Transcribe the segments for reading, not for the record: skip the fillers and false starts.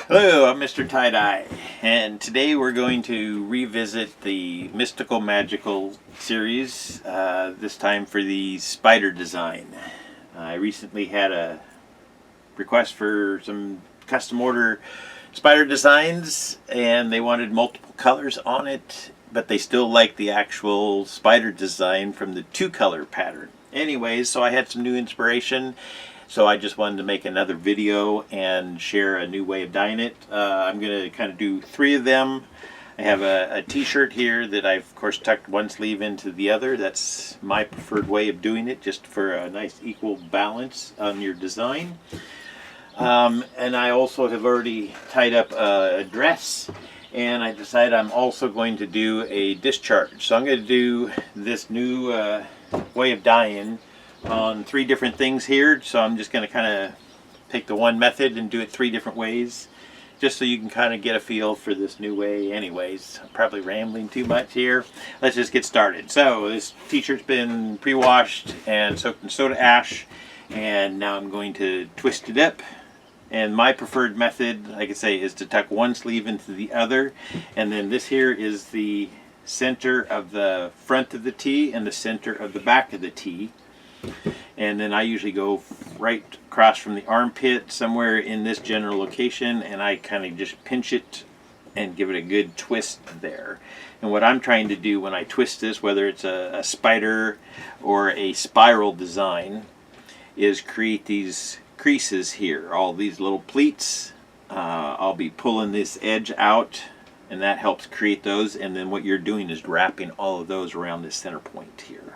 Hello, I'm MrTieDye, and today we're going to revisit the Mystical Magical series, this time for the spider design. I recently had a request for some custom order spider designs, and they wanted multiple colors on it, but they still like the actual spider design from the two-color pattern. Anyways, so I had some new inspiration. So I just wanted to make another video and share a new way of dyeing it. I'm going to kind of do 3 of them. I have a t-shirt here that I've of course tucked one sleeve into the other. That's my preferred way of doing it, just for a nice equal balance on your design. And I also have already tied up a dress, and I decided I'm also going to do a discharge. So I'm going to do this new way of dyeing on 3 different things here. So I'm just going to kind of take the one method and do it 3 different ways, just so you can kind of get a feel for this new way. Anyways, I'm probably rambling too much here. Let's just get started. So this t-shirt's been pre-washed and soaked in soda ash, and now I'm going to twist it up. And my preferred method, like I say, is to tuck one sleeve into the other, and then this here is the center of the front of the T and the center of the back of the T. And then I usually go right across from the armpit, somewhere in this general location, and I kind of just pinch it and give it a good twist there. And what I'm trying to do when I twist this, whether it's a spider or a spiral design, is create these creases here, all these little pleats. I'll be pulling this edge out, and that helps create those, and then what you're doing is wrapping all of those around this center point here.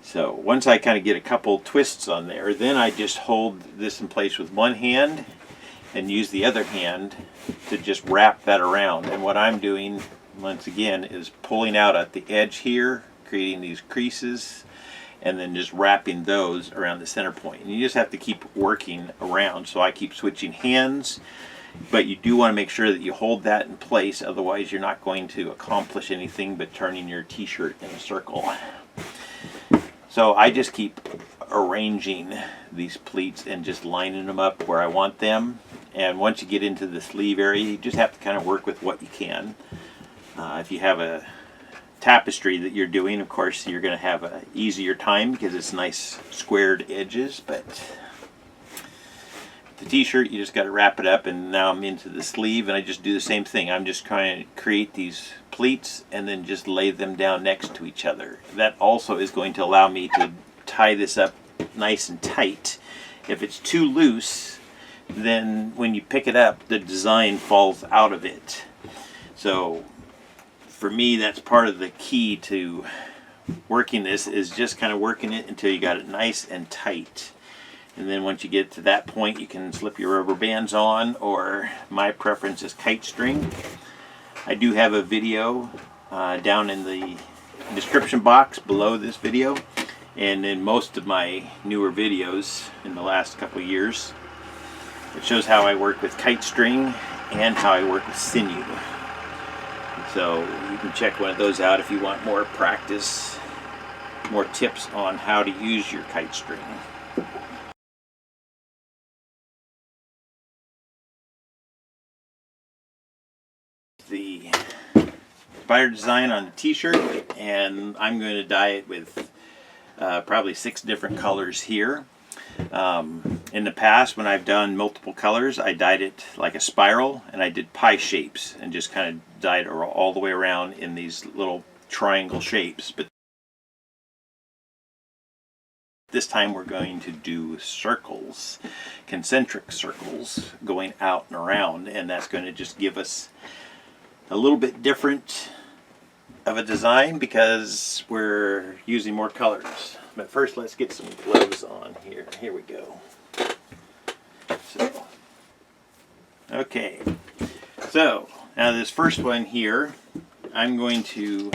So once I kind of get a couple twists on there, then I just hold this in place with one hand and use the other hand to just wrap that around. And what I'm doing, once again, is pulling out at the edge here, creating these creases, and then just wrapping those around the center point. And you just have to keep working around. So I keep switching hands, but you do want to make sure that you hold that in place, otherwise you're not going to accomplish anything but turning your t-shirt in a circle. So I just keep arranging these pleats and just lining them up where I want them. And once you get into the sleeve area, you just have to kind of work with what you can. If you have a tapestry that you're doing, of course you're going to have an easier time because it's nice squared edges, but the t-shirt, you just got to wrap it up. And now I'm into the sleeve, and I just do the same thing. I'm just trying to create these pleats and then just lay them down next to each other. That also is going to allow me to tie this up nice and tight. If it's too loose, then when you pick it up, the design falls out of it. So for me, that's part of the key to working this, is just kind of working it until you got it nice and tight. And then once you get to that point, you can slip your rubber bands on, or my preference is kite string. I do have a video down in the description box below this video, and in most of my newer videos in the last couple of years, it shows how I work with kite string and how I work with sinew. So you can check one of those out if you want more practice, more tips on how to use your kite string. The spider design on the t-shirt, and I'm going to dye it with probably 6 different colors here. In the past, when I've done multiple colors, I dyed it like a spiral, and I did pie shapes and just kind of dyed it all the way around in these little triangle shapes. But this time we're going to do circles, concentric circles going out and around, and that's going to just give us a little bit different of a design because we're using more colors. But first, let's get some gloves on here. Here we go. So, okay. So now this first one here, I'm going to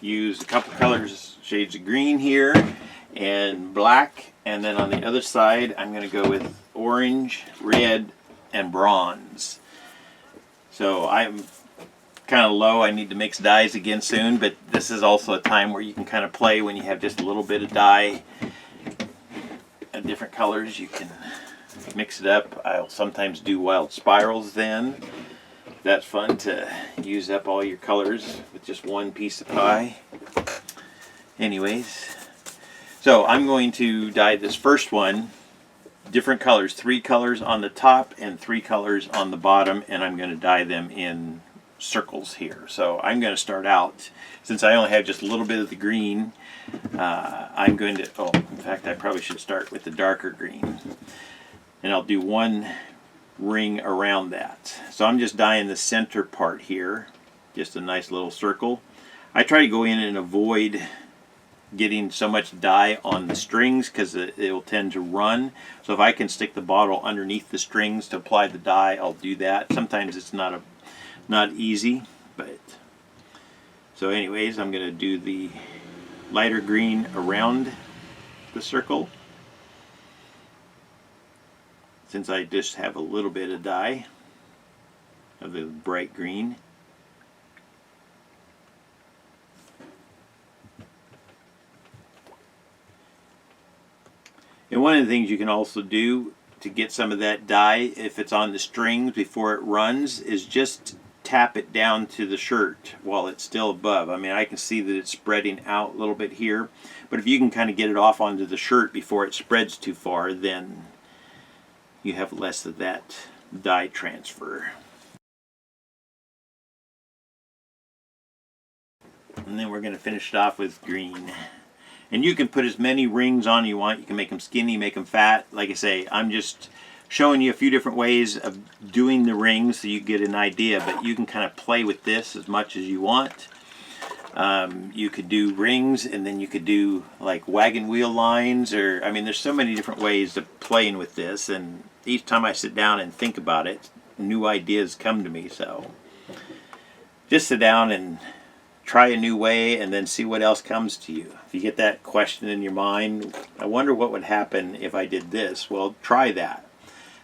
use a couple colors, shades of green here and black, and then on the other side I'm going to go with orange, red, and bronze. So I'm kind of low. I need to mix dyes again soon, but this is also a time where you can kind of play when you have just a little bit of dye and different colors. You can mix it up. I'll sometimes do wild spirals then. That's fun to use up all your colors with just one piece of pie. Anyways, so I'm going to dye this first one different colors, 3 colors on the top and 3 colors on the bottom, and I'm going to dye them in circles here. So I'm going to start out, since I only have just a little bit of the green, I'm going to, oh, in fact I probably should start with the darker green, and I'll do one ring around that. So I'm just dyeing the center part here, just a nice little circle. I try to go in and avoid getting so much dye on the strings because it will tend to run. So if I can stick the bottle underneath the strings to apply the dye, I'll do that. Sometimes it's not easy, but so anyways, I'm going to do the lighter green around the circle, since I just have a little bit of dye of the bright green. And one of the things you can also do to get some of that dye, if it's on the strings before it runs, is just tap it down to the shirt while it's still above. I mean, I can see that it's spreading out a little bit here, but if you can kind of get it off onto the shirt before it spreads too far, then you have less of that dye transfer. And then we're going to finish it off with green. And you can put as many rings on you want. You can make them skinny, make them fat. Like I say, I'm just showing you a few different ways of doing the rings so you get an idea, but you can kind of play with this as much as you want. You could do rings, and then you could do like wagon wheel lines, or I mean, there's so many different ways of playing with this, and each time I sit down and think about it, new ideas come to me. So just sit down and try a new way and then see what else comes to you. If you get that question in your mind, I wonder what would happen if I did this. Well, try that.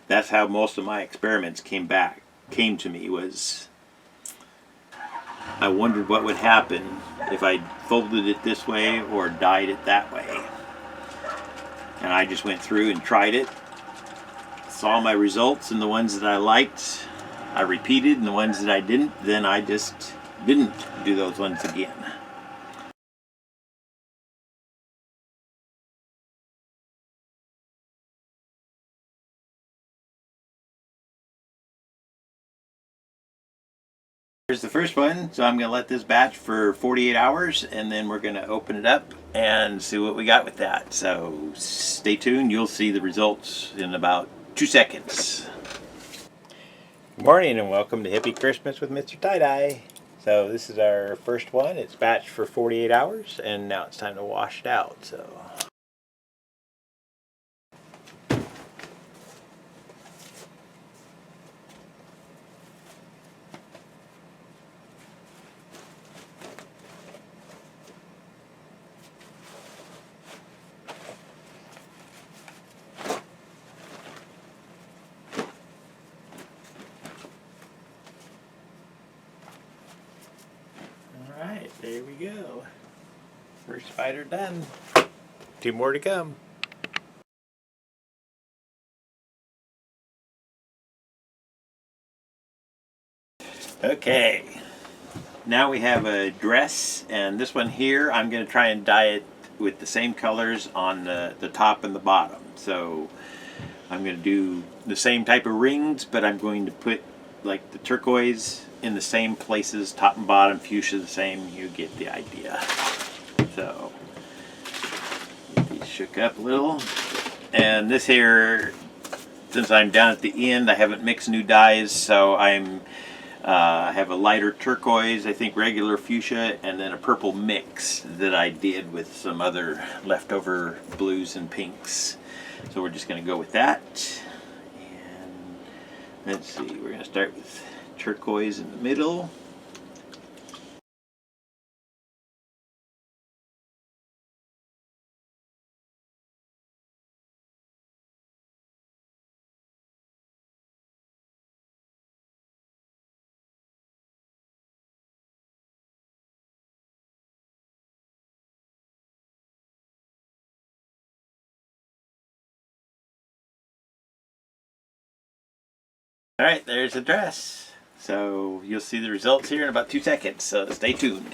That's how most of my experiments came to me, was I wondered what would happen if I folded it this way or dyed it that way. And I just went through and tried it, saw my results, and the ones that I liked, I repeated, and the ones that I didn't, then I just didn't do those ones again. Here's the first one, so I'm going to let this batch for 48 hours, and then we're going to open it up and see what we got with that. So stay tuned, you'll see the results in about 2 seconds. Good morning and welcome to Hippie Christmas with MrTieDye. So this is our first one. It's batched for 48 hours, and now it's time to wash it out. So alright, there we go. First spider done. 2 more to come. Okay, now we have a dress, and this one here I'm going to try and dye it with the same colors on the top and the bottom. So I'm going to do the same type of rings, but I'm going to put like the turquoise in the same places, top and bottom, fuchsia the same. You get the idea. So get these shook up a little, and this here, since I'm down at the end, I haven't mixed new dyes, so I have a lighter turquoise, I think regular fuchsia, and then a purple mix that I did with some other leftover blues and pinks. So we're just going to go with that. And let's see, we're going to start with turquoise in the middle. Alright, there's the dress. So you'll see the results here in about 2 seconds, so stay tuned.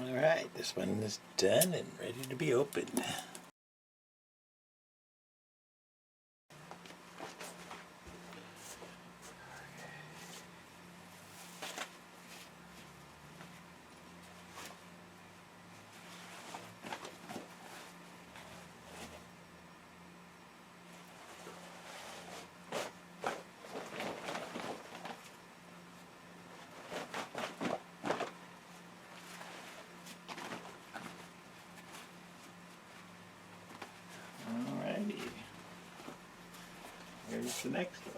Alright, this one is done and ready to be opened. Alrighty. Here's the next one.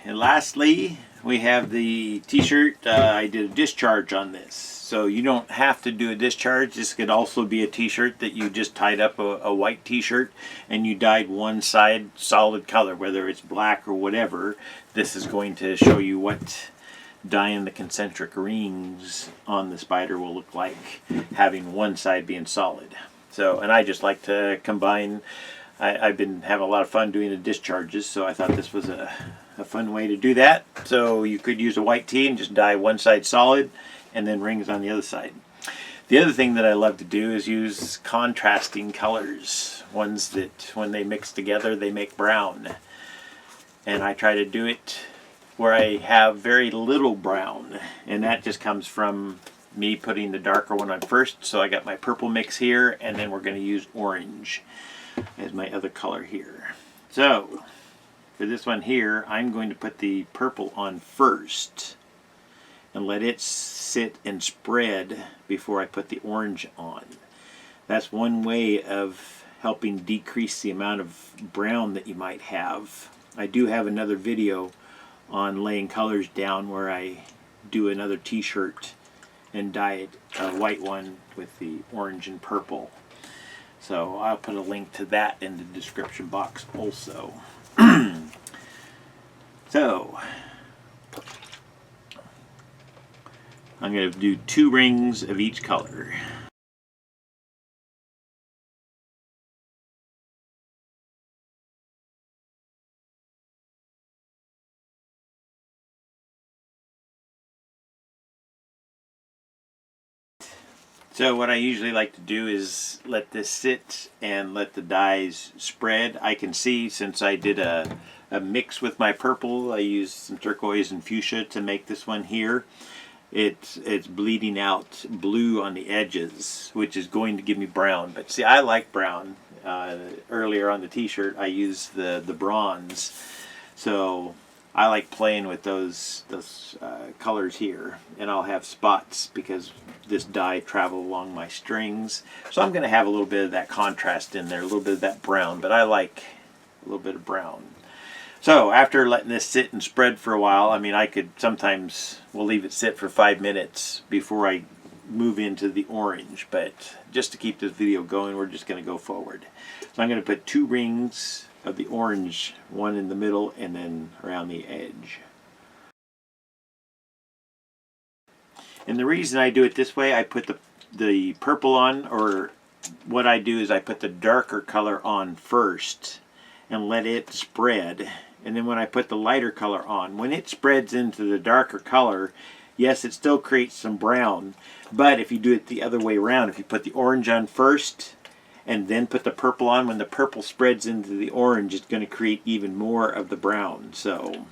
And lastly, we have the t-shirt. I did a discharge on this. So you don't have to do a discharge. This could also be a t-shirt that you just tied up a white t-shirt and you dyed one side solid color, whether it's black or whatever. This is going to show you what dyeing the concentric rings on the spider will look like, having one side being solid. So, and I just like to combine. I've been having a lot of fun doing the discharges, so I thought this was a fun way to do that. So you could use a white tee and just dye one side solid and then rings on the other side. The other thing that I love to do is use contrasting colors, ones that when they mix together they make brown. And I try to do it where I have very little brown, and that just comes from me putting the darker one on first. So I got my purple mix here, and then we're going to use orange as my other color here. So for this one here, I'm going to put the purple on first and let it sit and spread before I put the orange on. That's one way of helping decrease the amount of brown that you might have. I do have another video on laying colors down where I do another t-shirt and dye it a white one with the orange and purple. So I'll put a link to that in the description box also. So I'm going to do 2 rings of each color. So what I usually like to do is let this sit and let the dyes spread. I can see, since I did a mix with my purple, I used some turquoise and fuchsia to make this one here. It's bleeding out blue on the edges, which is going to give me brown. But see, I like brown. Earlier on the t-shirt I used the bronze. So I like playing with those colors here, and I'll have spots because this dye travel along my strings. So I'm going to have a little bit of that contrast in there, a little bit of that brown, but I like a little bit of brown. So after letting this sit and spread for a while, I mean, I could sometimes, we'll leave it sit for 5 minutes before I move into the orange, but just to keep this video going, we're just going to go forward. So I'm going to put 2 rings of the orange, one in the middle and then around the edge. And the reason I do it this way, I put the purple on, or what I do is I put the darker color on first and let it spread. And then when I put the lighter color on, when it spreads into the darker color, yes, it still creates some brown. But if you do it the other way around, if you put the orange on first and then put the purple on, when the purple spreads into the orange, it's going to create even more of the brown. So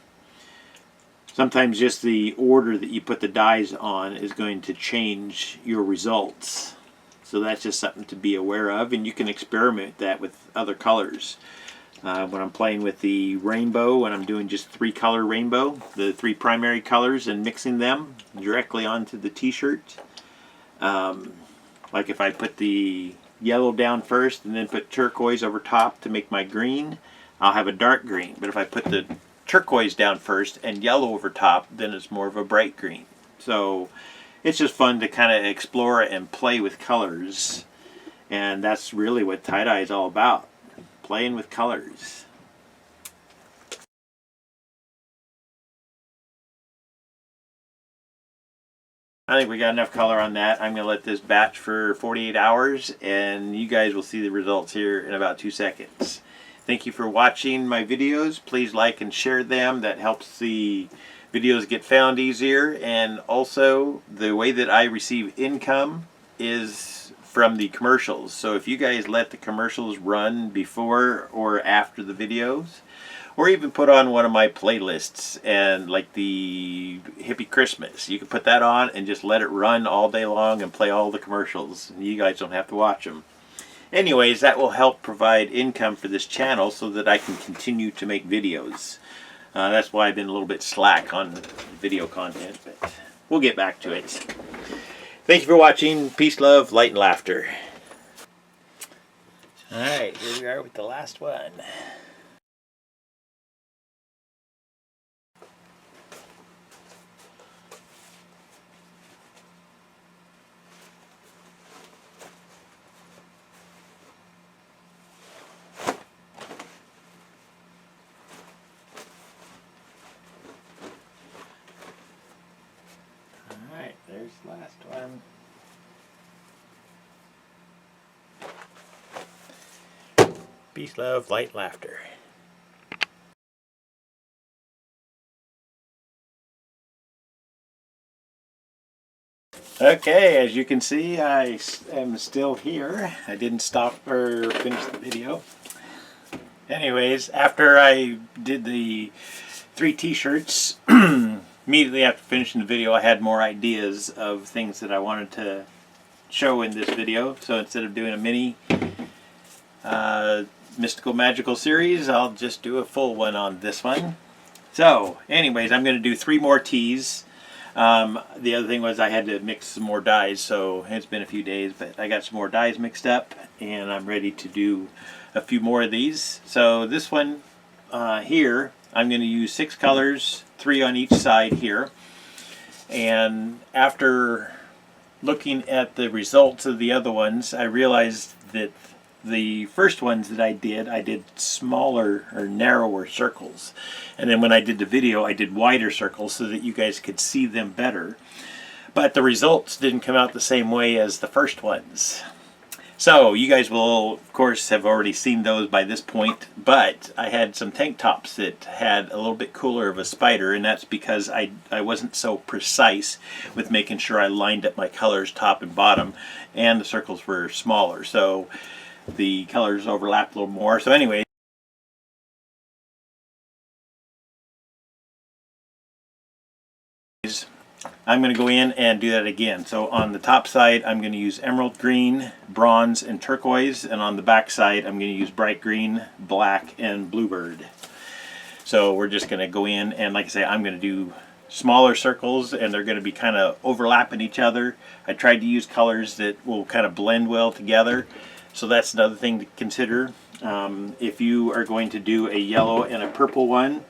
sometimes just the order that you put the dyes on is going to change your results. So that's just something to be aware of, and you can experiment that with other colors. When I'm playing with the rainbow, when I'm doing just 3-color rainbow, the 3 primary colors, and mixing them directly onto the t-shirt. Like if I put the yellow down first and then put turquoise over top to make my green, I'll have a dark green. But if I put the turquoise down first and yellow over top, then it's more of a bright green. So it's just fun to kind of explore and play with colors, and that's really what tie-dye is all about, playing with colors. I think we got enough color on that. I'm going to let this batch for 48 hours and you guys will see the results here in about 2 seconds. Thank you for watching my videos. Please like and share them. That helps the videos get found easier. And also, the way that I receive income is from the commercials. So if you guys let the commercials run before or after the videos, or even put on one of my playlists, and like the Hippie Christmas, you can put that on and just let it run all day long and play all the commercials. You guys don't have to watch them. Anyways, that will help provide income for this channel so that I can continue to make videos. That's why I've been a little bit slack on video content, but we'll get back to it. Thank you for watching. Peace, love, light, and laughter. Alright, here we are with the last one. Alright, there's the last one. Peace, love, light, laughter. Okay, as you can see, I am still here. I didn't stop or finish the video. Anyways, after I did the 3 t-shirts, immediately after finishing the video, I had more ideas of things that I wanted to show in this video. So instead of doing a mini mystical magical series, I'll just do a full one on this one. So anyways, I'm going to do 3 more teas. The other thing was I had to mix some more dyes, so it's been a few days, but I got some more dyes mixed up and I'm ready to do a few more of these. So this one here, I'm going to use 6 colors, 3 on each side here. And after looking at the results of the other ones, I realized that the first ones that I did smaller or narrower circles. And then when I did the video, I did wider circles so that you guys could see them better. But the results didn't come out the same way as the first ones. So you guys will, of course, have already seen those by this point. But I had some tank tops that had a little bit cooler of a spider, and that's because I wasn't so precise with making sure I lined up my colors top and bottom, and the circles were smaller. So the colors overlap a little more. So anyway, I'm going to go in and do that again. So on the top side, I'm going to use emerald green, bronze, and turquoise. And on the back side, I'm going to use bright green, black, and bluebird. So we're just going to go in and, like I say, I'm going to do smaller circles and they're going to be kind of overlapping each other. I tried to use colors that will kind of blend well together. So that's another thing to consider. If you are going to do a yellow and a purple one,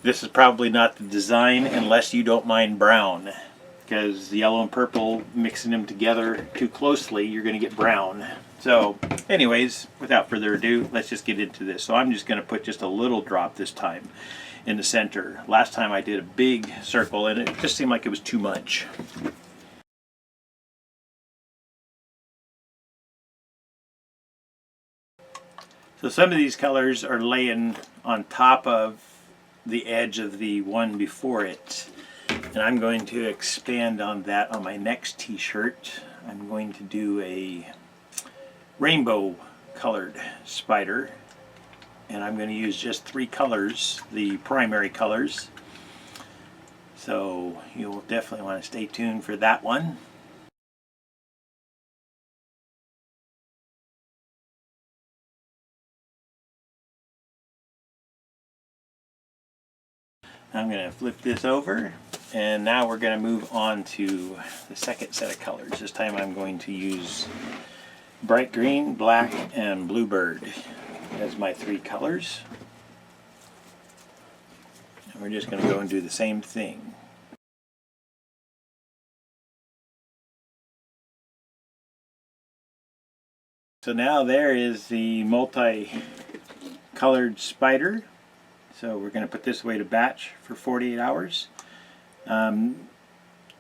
this is probably not the design unless you don't mind brown. Because the yellow and purple, mixing them together too closely, you're going to get brown. So anyways, without further ado, let's just get into this. So I'm just going to put just a little drop this time in the center. Last time I did a big circle and it just seemed like it was too much. So some of these colors are laying on top of the edge of the one before it. And I'm going to expand on that on my next t-shirt. I'm going to do a rainbow colored spider. And I'm going to use just 3 colors, the primary colors. So you'll definitely want to stay tuned for that one. I'm going to flip this over, and now we're going to move on to the second set of colors. This time I'm going to use bright green, black, and bluebird as my 3 colors. And we're just going to go and do the same thing. So now there is the multi-colored spider. So we're going to put this away to batch for 48 hours.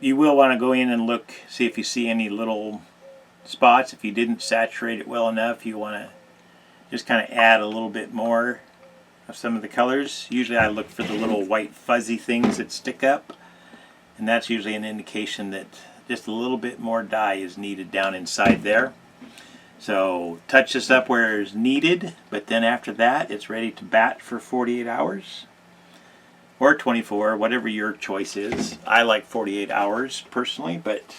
you will want to go in and look, see if you see any little spots. If you didn't saturate it well enough, you want to just kind of add a little bit more of some of the colors. Usually I look for the little white fuzzy things that stick up, and that's usually an indication that just a little bit more dye is needed down inside there. So touch this up where it's needed, but then after that it's ready to bat for 48 hours or 24, whatever your choice is. I like 48 hours personally, but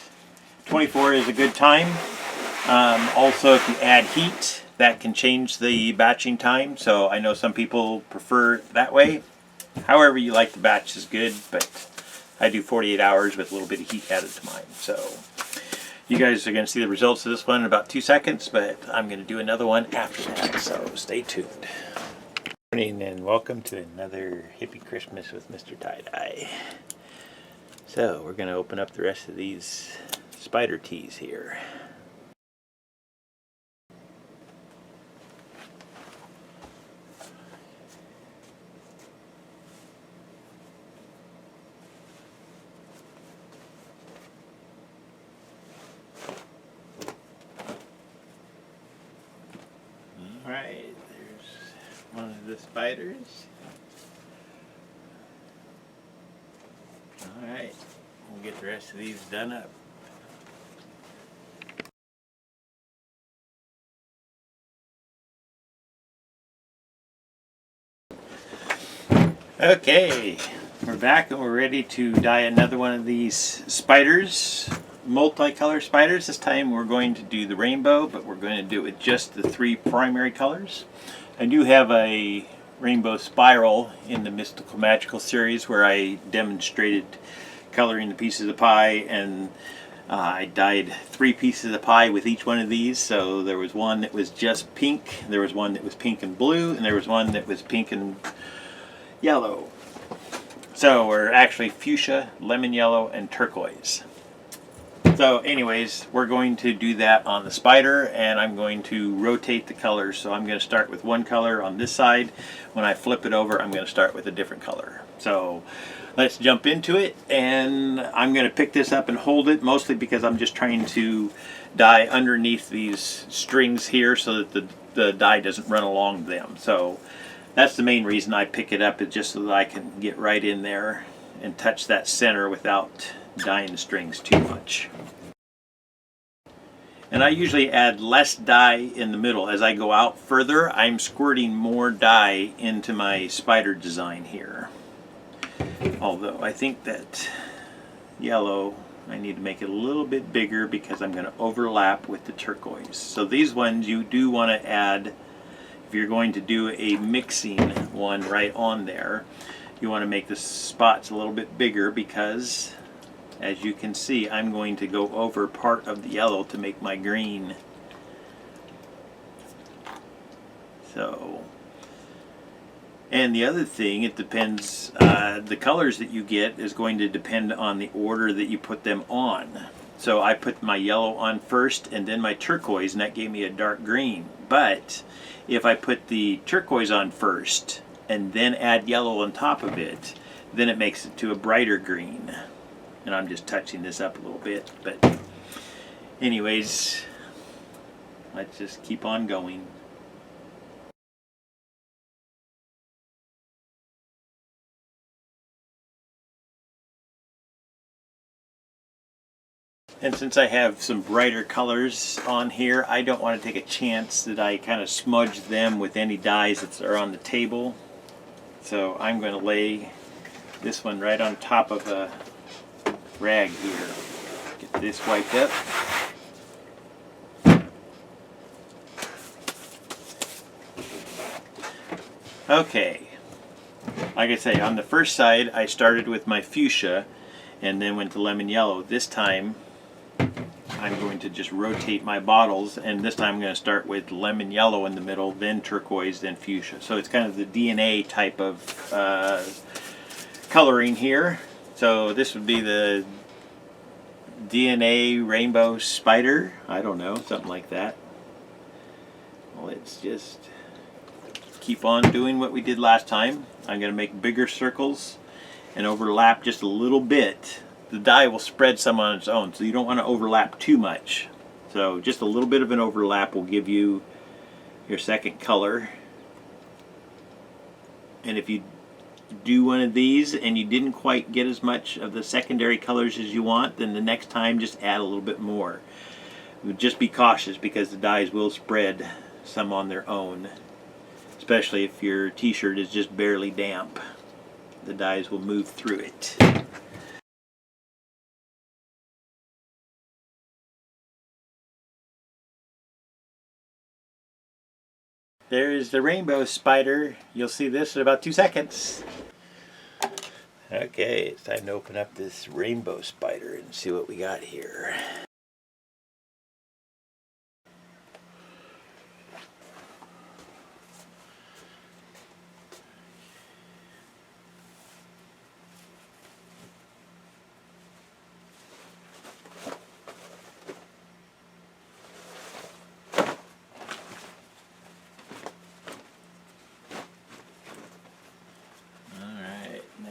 24 is a good time. Also, if you add heat, that can change the batching time, so I know some people prefer that way. However you like the batch is good, but I do 48 hours with a little bit of heat added to mine. So you guys are going to see the results of this one in about 2 seconds, but I'm going to do another one after that, so stay tuned. Good morning and welcome to another Hippie Christmas with MrTieDye. So we're going to open up the rest of these spider tees here. Alright, there's one of the spiders. Alright, we'll get the rest of these done up. Okay, we're back and we're ready to dye another one of these spiders, multicolor spiders. This time we're going to do the rainbow, but we're going to do it with just the 3 primary colors. I do have a rainbow spiral in the Mystical Magical series where I demonstrated coloring the pieces of pie, and I dyed 3 pieces of pie with each one of these. So there was one that was just pink, there was one that was pink and blue, and there was one that was pink and yellow. So we're actually fuchsia, lemon yellow, and turquoise. So anyways, we're going to do that on the spider, and I'm going to rotate the colors. So I'm going to start with one color on this side. When I flip it over, I'm going to start with a different color. So let's jump into it, and I'm going to pick this up and hold it, mostly because I'm just trying to dye underneath these strings here so that the dye doesn't run along them. So that's the main reason I pick it up, is just so that I can get right in there and touch that center without dyeing the strings too much. And I usually add less dye in the middle. As I go out further, I'm squirting more dye into my spider design here. Although I think that yellow, I need to make it a little bit bigger because I'm going to overlap with the turquoise. So these ones you do want to add, if you're going to do a mixing one right on there, you want to make the spots a little bit bigger because, as you can see, I'm going to go over part of the yellow to make my green. So, and the other thing, it depends, the colors that you get is going to depend on the order that you put them on. So I put my yellow on first and then my turquoise, and that gave me a dark green. But if I put the turquoise on first and then add yellow on top of it, then it makes it to a brighter green. And I'm just touching this up a little bit, but anyways, let's just keep on going. And since I have some brighter colors on here, I don't want to take a chance that I kind of smudge them with any dyes that are on the table. So I'm going to lay this one right on top of a rag here. Get this wiped up. Okay. Like I say, on the first side I started with my fuchsia and then went to lemon yellow. This time I'm going to just rotate my bottles, and this time I'm going to start with lemon yellow in the middle, then turquoise, then fuchsia. So it's kind of the DNA type of coloring here. So this would be the DNA rainbow spider. I don't know, something like that. Let's just keep on doing what we did last time. I'm going to make bigger circles and overlap just a little bit the dye will spread some on its own, so you don't want to overlap too much. So just a little bit of an overlap will give you your second color. And if you do one of these and you didn't quite get as much of the secondary colors as you want, then the next time just add a little bit more. Just be cautious because the dyes will spread some on their own, especially if your t-shirt is just barely damp. The dyes will move through it. There's the rainbow spider. You'll see this in about 2 seconds. Okay, it's time to open up this rainbow spider and see what we got here.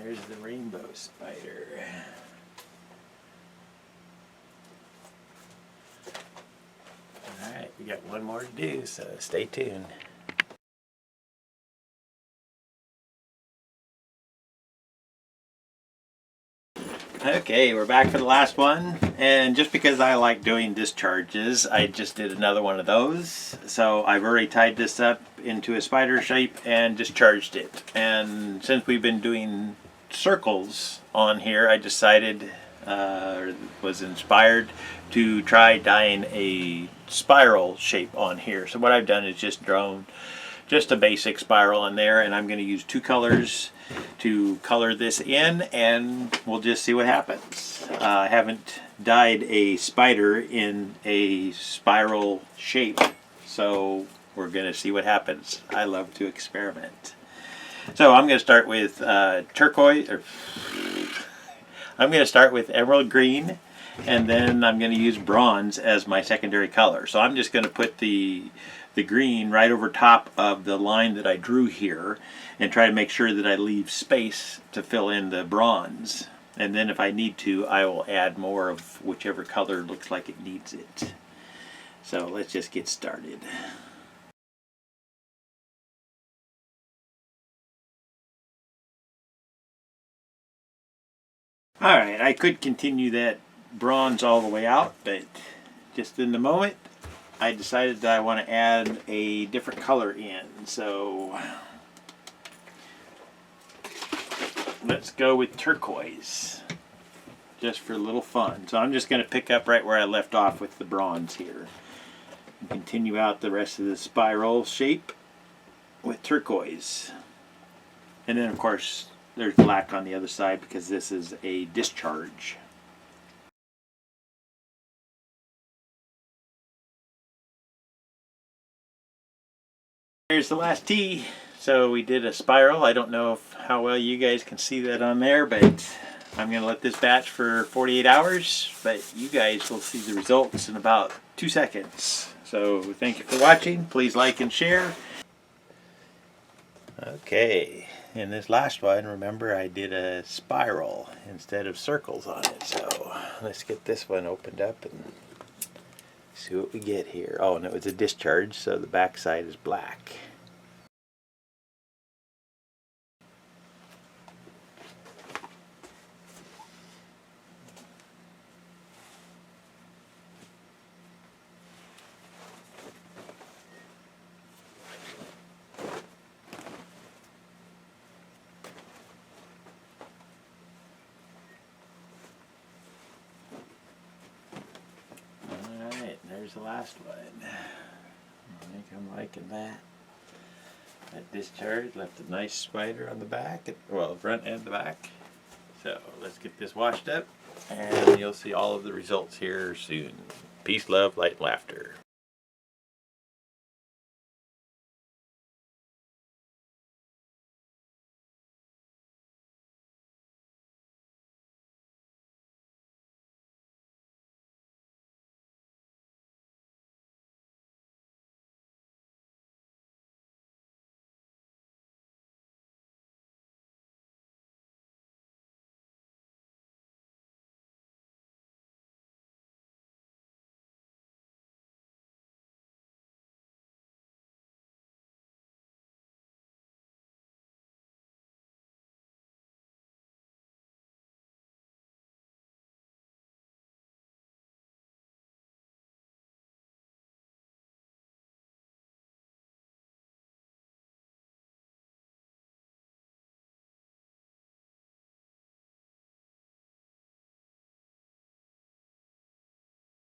There's the rainbow spider. Alright, we got one more to do, so stay tuned. Okay, we're back for the last one, and just because I like doing discharges, I just did another one of those. So I've already tied this up into a spider shape and discharged it. And since we've been doing circles on here, I decided, was inspired to try dyeing a spiral shape on here. So what I've done is just drawn just a basic spiral on there, and I'm going to use 2 colors to color this in, and we'll just see what happens. I haven't dyed a spider in a spiral shape, so we're going to see what happens. I love to experiment. So I'm going to start with turquoise, or I'm going to start with emerald green, and then I'm going to use bronze as my secondary color. So I'm just going to put the green right over top of the line that I drew here and try to make sure that I leave space to fill in the bronze. And then if I need to, I will add more of whichever color looks like it needs it. So let's just get started. Alright, I could continue that bronze all the way out, but just in the moment I decided that I want to add a different color in. So let's go with turquoise, just for a little fun. So I'm just going to pick up right where I left off with the bronze here and continue out the rest of the spiral shape with turquoise. And then of course there's black on the other side because this is a discharge. Here's the last T. So we did a spiral. I don't know how well you guys can see that on there, but I'm going to let this batch for 48 hours, but you guys will see the results in about 2 seconds. So thank you for watching. Please like and share. Okay, in this last one, remember I did a spiral instead of circles on it. So let's get this one opened up and see what we get here. Oh, and it was a discharge, so the back side is black. There's the last one. I think I'm liking that. That discharge left a nice spider on the back, well, the front and the back. So let's get this washed up, and you'll see all of the results here soon. Peace, love, light, and laughter.